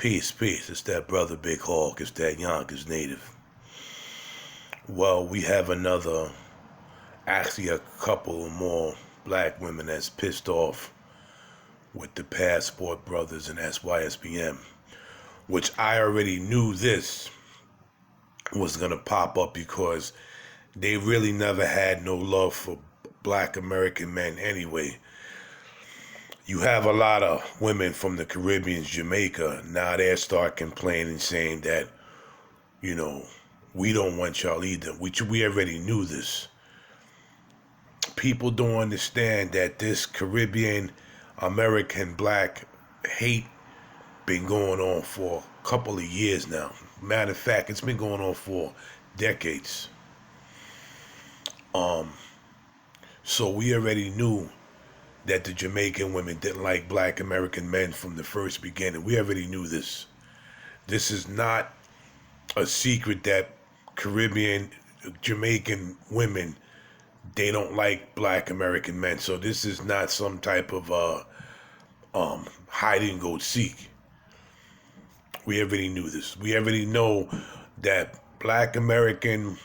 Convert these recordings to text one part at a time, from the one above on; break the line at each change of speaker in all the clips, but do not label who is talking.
Peace, peace. It's that brother Big Hawk. It's that Yonkers native. Well, we have actually a couple more black women that's pissed off with the Passport Brothers and sysbm, which I already knew this was going to pop up because they really never had no love for black American men anyway. You have a lot of women from the Caribbean, Jamaica, now they start complaining, saying that, we don't want y'all either, which we already knew this. People don't understand that this Caribbean American black hate been going on for a couple of years now. Matter of fact, it's been going on for decades. So we already knew that the Jamaican women didn't like black American men from the first beginning. We already knew this. This is not a secret that Caribbean, Jamaican women, they don't like black American men. So this is not some type of hide and go seek. We already knew this. We already know that black American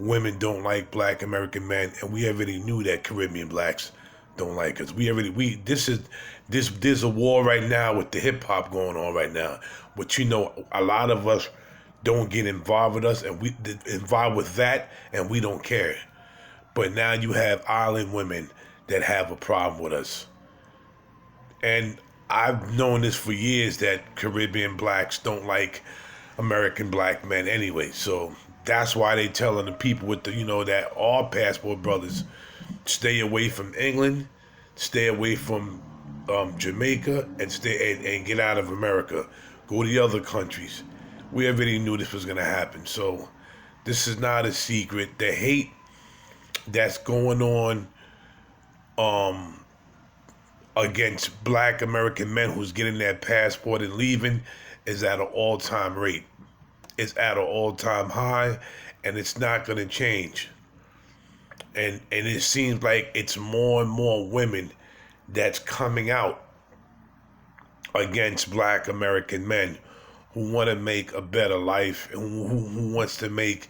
women don't like black American men, and we already knew that Caribbean blacks don't like us. There's a war right now with the hip hop going on right now. But a lot of us don't get involved with us, and we involved with that, and we don't care. But now you have island women that have a problem with us. And I've known this for years, that Caribbean blacks don't like American black men anyway. So that's why they telling the people with that all Passport Brothers, stay away from England, stay away from Jamaica, and get out of America. Go to the other countries. We already knew this was gonna happen. So this is not a secret. The hate that's going on against black American men who's getting their passport and leaving is at an all-time rate. It's at an all-time high, and it's not gonna change. And it seems like it's more and more women that's coming out against black American men who want to make a better life, and who wants to make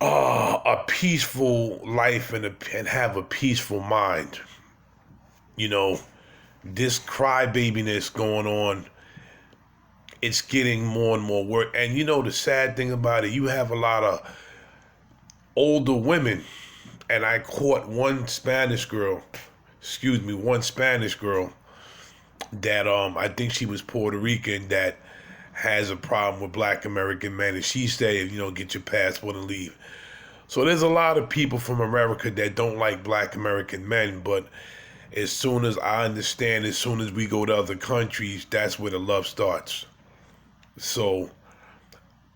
a peaceful life and have a peaceful mind. This crybabiness going on, it's getting more and more work. And the sad thing about it, you have a lot of older women, and I caught one Spanish girl that I think she was Puerto Rican, that has a problem with black American men, and she said, get your passport and leave. So there's a lot of people from America that don't like black American men, but as soon as I understand, as soon as we go to other countries, that's where the love starts. So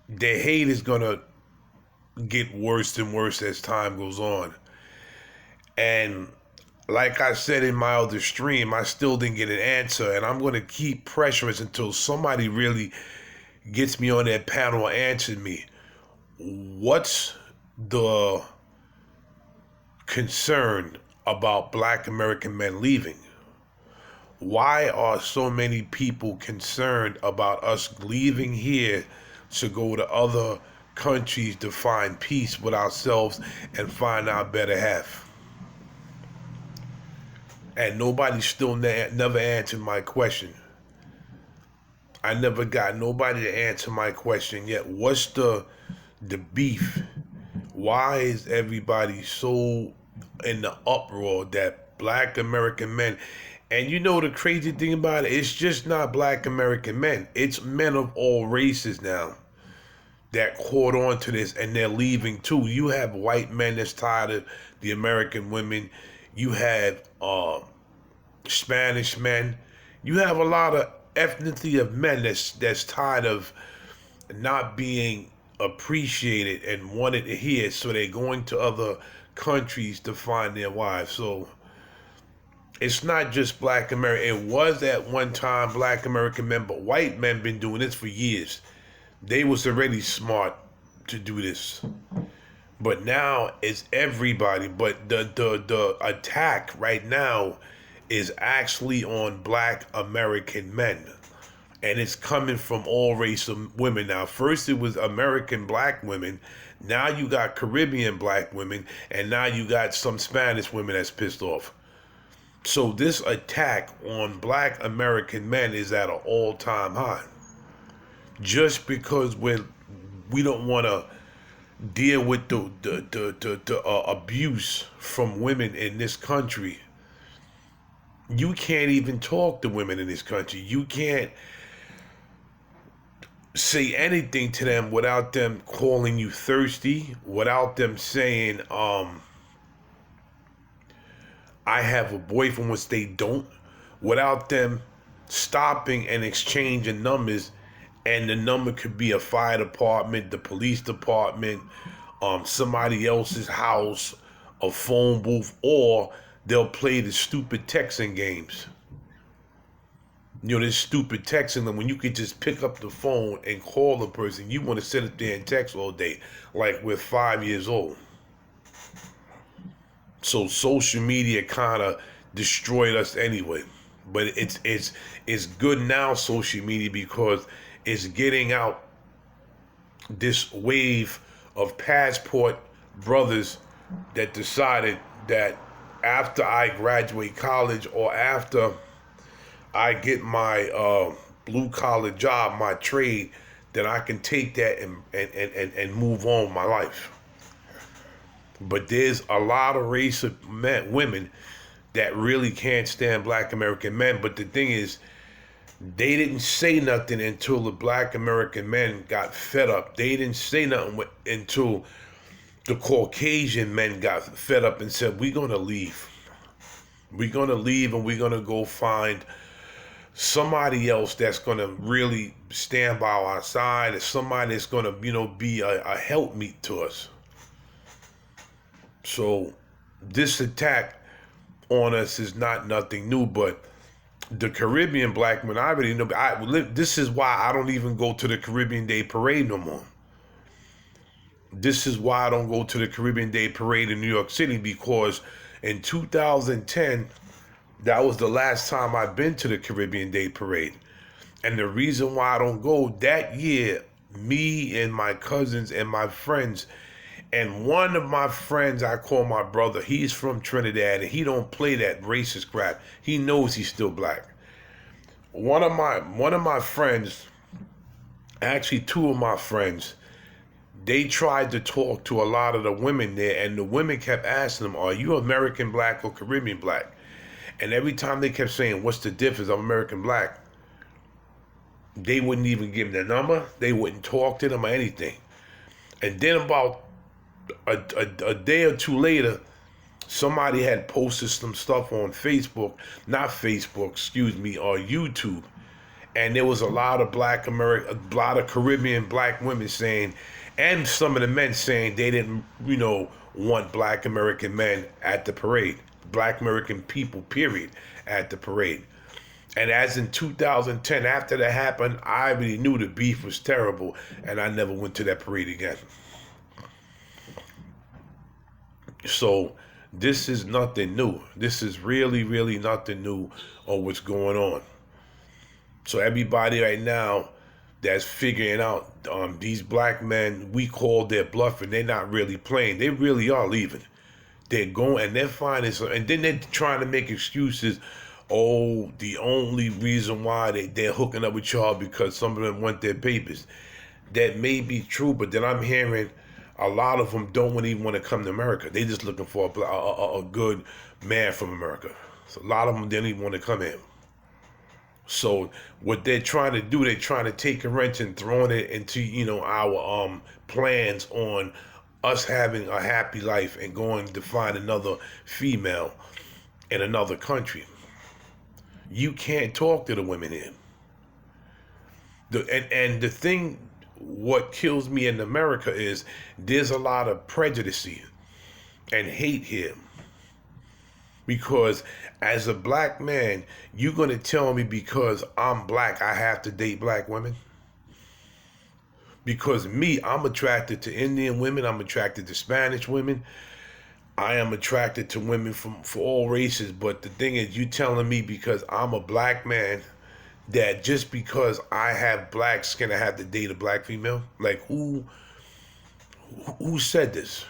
the hate is gonna get worse and worse as time goes on. And like I said in my other stream, I still didn't get an answer, and I'm going to keep pressuring until somebody really gets me on that panel and answers me. What's the concern about black American men leaving? Why are so many people concerned about us leaving here to go to other countries to find peace with ourselves and find our better half? And nobody still never answered my question. I never got nobody to answer my question yet. What's the beef? Why is everybody so in the uproar that black American men? And the crazy thing about it, it's just not black American men. It's men of all races now that caught on to this, and they're leaving too. You have white men that's tired of the American women. You have Spanish men. You have a lot of ethnicity of men that's tired of not being appreciated and wanted to hear, so they're going to other countries to find their wives. So it's not just black American. It was at one time black American men, but white men been doing this for years. They was already smart to do this. But now it's everybody. But the attack right now is actually on black American men. And it's coming from all race of women now. First it was American black women. Now you got Caribbean black women. And now you got some Spanish women that's pissed off. So this attack on black American men is at an all-time high. Just because we don't want to deal with the abuse from women in this country. You can't even talk to women in this country. You can't say anything to them without them calling you thirsty, without them saying, I have a boyfriend, which they don't, without them stopping and exchanging numbers. And the number could be a fire department, the police department, somebody else's house, a phone booth, or they'll play the stupid texting games. You know, this stupid texting them when you could just pick up the phone and call the person. You want to sit up there and text all day, like we're 5 years old. So social media kind of destroyed us anyway. But it's good now, social media, because it's getting out this wave of passport brothers that decided that after I graduate college or after I get my blue collar job, my trade, that I can take that and move on with my life. But there's a lot of race of women that really can't stand black American men. But the thing is, they didn't say nothing until the black American men got fed up. They didn't say nothing until the Caucasian men got fed up and said, we're going to leave. We're going to leave and we're going to go find somebody else that's going to really stand by our side, and somebody that's going to, you know, be a helpmeet to us. So this attack on us is not nothing new, but the Caribbean black men, I already know. This is why I don't even go to the Caribbean Day Parade no more. This is why I don't go to the Caribbean Day Parade in New York City, because in 2010, that was the last time I've been to the Caribbean Day Parade. And the reason why I don't go, that year, me and my cousins and my friends, and one of my friends I call my brother, he's from Trinidad, and he don't play that racist crap. He knows he's still black. One of my friends, actually two of my friends, they tried to talk to a lot of the women there, and the women kept asking them, are you American black or Caribbean black? And every time they kept saying, what's the difference? I'm American black. They wouldn't even give them the number. They wouldn't talk to them or anything. And then about a day or two later, somebody had posted some stuff on Facebook, not Facebook, excuse me, or YouTube. And there was a lot of a lot of Caribbean black women saying, and some of the men saying they didn't, you know, want black American men at the parade. Black American people, period, at the parade. And as in 2010, after that happened, I already knew the beef was terrible, and I never went to that parade again. So this is nothing new. This is really, really nothing new on what's going on. So everybody right now that's figuring out these black men, we call their bluff, and they're not really playing. They really are leaving. They're going and they're finding some, and then they're trying to make excuses. Oh, the only reason why they're hooking up with y'all because some of them want their papers. That may be true, but then I'm hearing a lot of them don't even want to come to America. They're just looking for a good man from America. So a lot of them didn't even want to come in. So what they're trying to do, they're trying to take a wrench and throwing it into, you know, our plans on us having a happy life and going to find another female in another country. You can't talk to the women here. And the thing, what kills me in America is there's a lot of prejudice and hate here. Because as a black man, you're going to tell me because I'm black, I have to date black women? Because me, I'm attracted to Indian women. I'm attracted to Spanish women. I am attracted to women for all races. But the thing is, you telling me because I'm a black man that just because I have black skin, I have to date a black female? Like, who said this?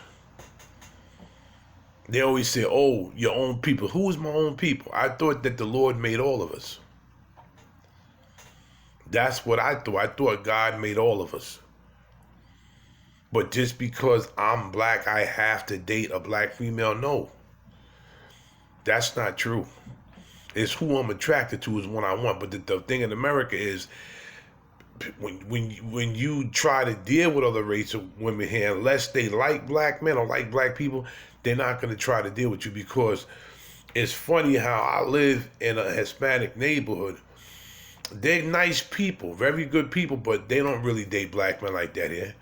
They always say, oh, your own people. Who is my own people? I thought that the Lord made all of us. That's what I thought. I thought God made all of us. But just because I'm black, I have to date a black female? No. That's not true. It's who I'm attracted to is what I want. But the thing in America is, when you try to deal with other race of women here, unless they like black men or like black people, they're not going to try to deal with you. Because it's funny how I live in a Hispanic neighborhood. They're nice people, very good people, but they don't really date black men like that here.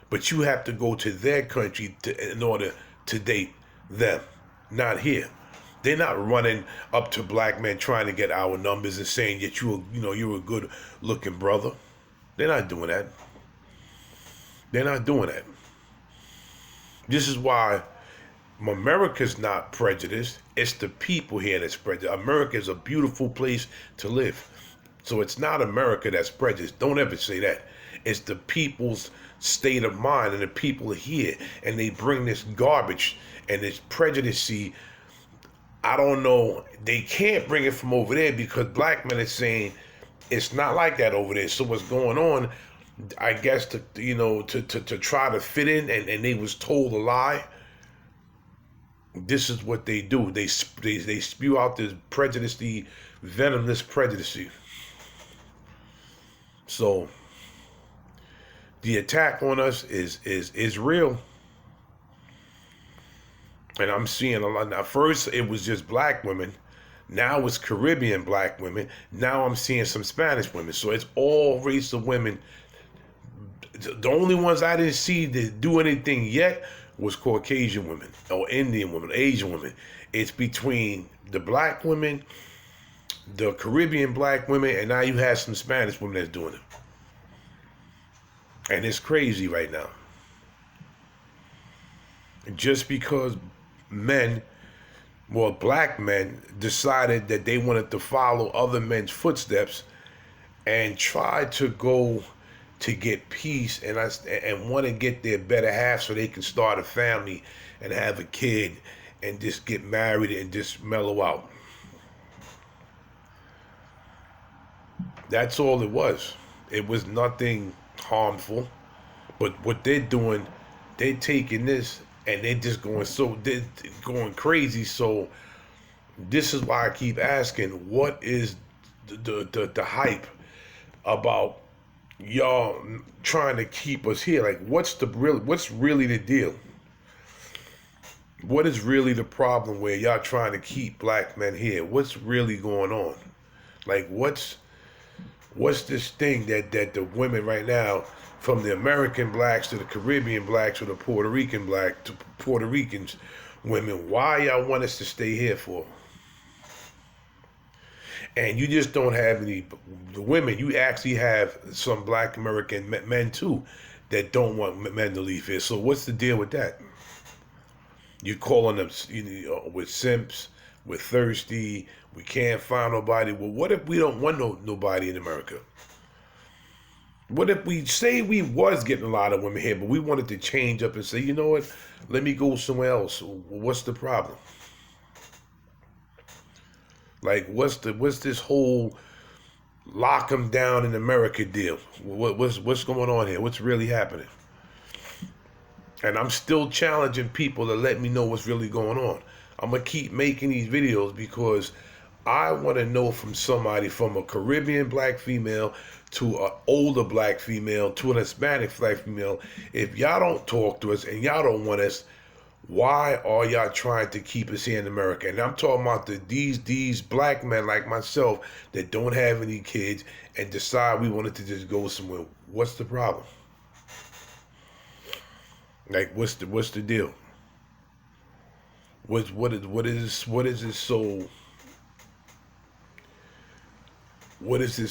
But you have to go to their country in order to date them, not here. They're not running up to black men trying to get our numbers and saying that you're a good looking brother. They're not doing that. They're not doing that. This is why America's not prejudiced. It's the people here that's prejudiced. America is a beautiful place to live. So it's not America that's prejudiced. Don't ever say that. It's the people's state of mind and the people here. And they bring this garbage and this prejudice. I don't know. They can't bring it from over there because black men are saying it's not like that over there. So what's going on, I guess, to try to fit in, and they was told a lie. This is what they do. They spew out this prejudice, the venomous prejudice. So the attack on us is real. And I'm seeing a lot. Now, first it was just black women. Now it's Caribbean black women. Now I'm seeing some Spanish women. So it's all race of women. The only ones I didn't see that do anything yet was Caucasian women or Indian women, Asian women. It's between the black women, the Caribbean black women, and now you have some Spanish women that's doing it. And it's crazy right now. Just because black men decided that they wanted to follow other men's footsteps and try to go to get peace and want to get their better half so they can start a family and have a kid and just get married and just mellow out. That's all it was. It was nothing harmful. But what they're doing, they're taking this and they're just going crazy. So this is why I keep asking, what is the hype about y'all trying to keep us here? Like, what's really the deal? What is really the problem where y'all trying to keep black men here? What's really going on? Like, what's this thing that the women right now, from the American blacks to the Caribbean blacks to the Puerto Rican black to Puerto Ricans women, why y'all want us to stay here for? And you just don't have any women. You actually have some black American men too that don't want men to leave here. So what's the deal with that? You're calling them, with simps, we're thirsty, we can't find nobody. Well, what if we don't want nobody in America? What if we say we was getting a lot of women here, but we wanted to change up and say, you know what, let me go somewhere else. What's the problem? Like, what's this whole lock them down in America deal? What's going on here? What's really happening? And I'm still challenging people to let me know what's really going on. I'm going to keep making these videos because I want to know from somebody, from a Caribbean black female to an older black female to an Hispanic black female. If y'all don't talk to us and y'all don't want us, why are y'all trying to keep us here in America? And I'm talking about these black men like myself that don't have any kids and decide we wanted to just go somewhere. What's the problem? Like, what's the deal? What is this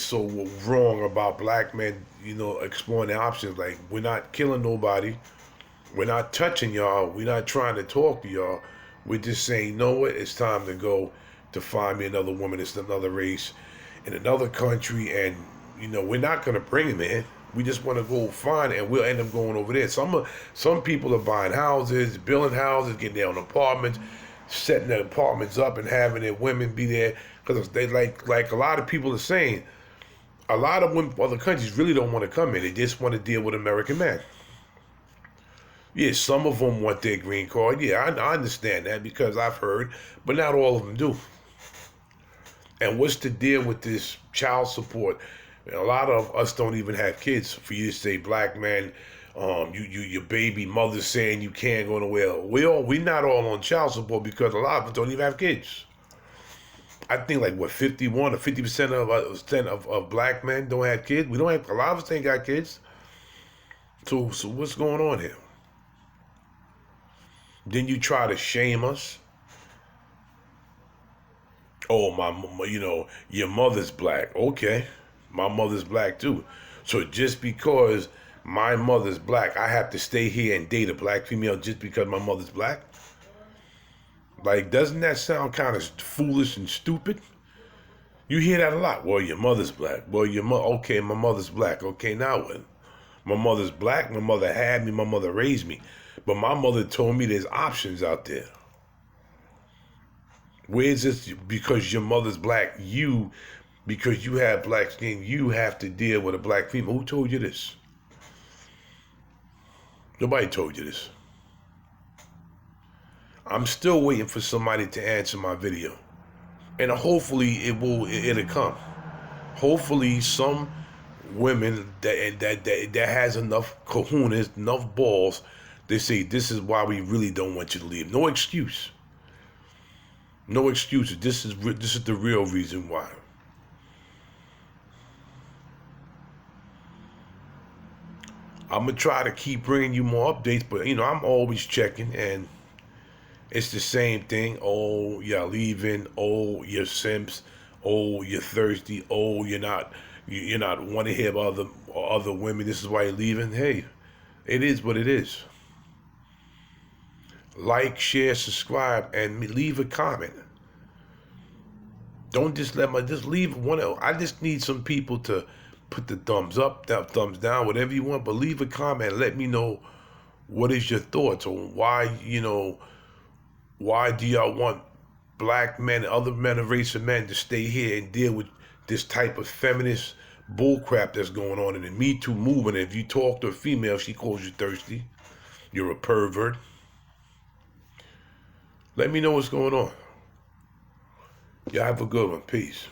so wrong about black men, exploring their options? Like, we're not killing nobody. We're not touching y'all. We're not trying to talk to y'all. We're just saying, you know what? It's time to go to find me another woman. It's another race. in another country, and we're not gonna bring them in. We just want to go find it, and we'll end up going over there. Some people are buying houses, building houses, getting their own apartments, setting their apartments up, and having their women be there because they like a lot of people are saying. A lot of women, other countries really don't want to come in. They just want to deal with American men. Yeah, some of them want their green card. Yeah, I understand that because I've heard, but not all of them do. And what's the deal with this child support? A lot of us don't even have kids. For you to say, black man, your baby mother's saying you can't go nowhere. We're not all on child support because a lot of us don't even have kids. I think 51 or 50% of black men don't have kids. We don't have, a lot of us ain't got kids. So what's going on here? Then you try to shame us. Oh, your mother's black. Okay, my mother's black too. So just because my mother's black, I have to stay here and date a black female just because my mother's black? Doesn't that sound kind of foolish and stupid? You hear that a lot. Well, your mother's black. Well, okay, my mother's black. Okay, now what? My mother's black. My mother had me. My mother raised me. But my mother told me there's options out there. Where's this? Because your mother's black, because you have black skin, you have to deal with a black female. Who told you this? Nobody told you this. I'm still waiting for somebody to answer my video. And hopefully it'll come. Hopefully some women that has enough kahunas, enough balls, they say this is why we really don't want you to leave. No excuse. No excuses. This is the real reason why. I'm gonna try to keep bringing you more updates, but I'm always checking, and it's the same thing. Oh, you're leaving. Oh, you're simps. Oh, you're thirsty. Oh, you're not want to hear about other women. This is why you're leaving. Hey, it is what it is. Like, share, subscribe, and leave a comment. Don't just leave one. I just need some people to put the thumbs up, thumbs down, whatever you want, but leave a comment. Let me know what is your thoughts on why do y'all want black men, other men of race of men to stay here and deal with this type of feminist bullcrap that's going on in the Me Too movement? If you talk to a female, she calls you thirsty. You're a pervert. Let me know what's going on. Y'all have a good one. Peace.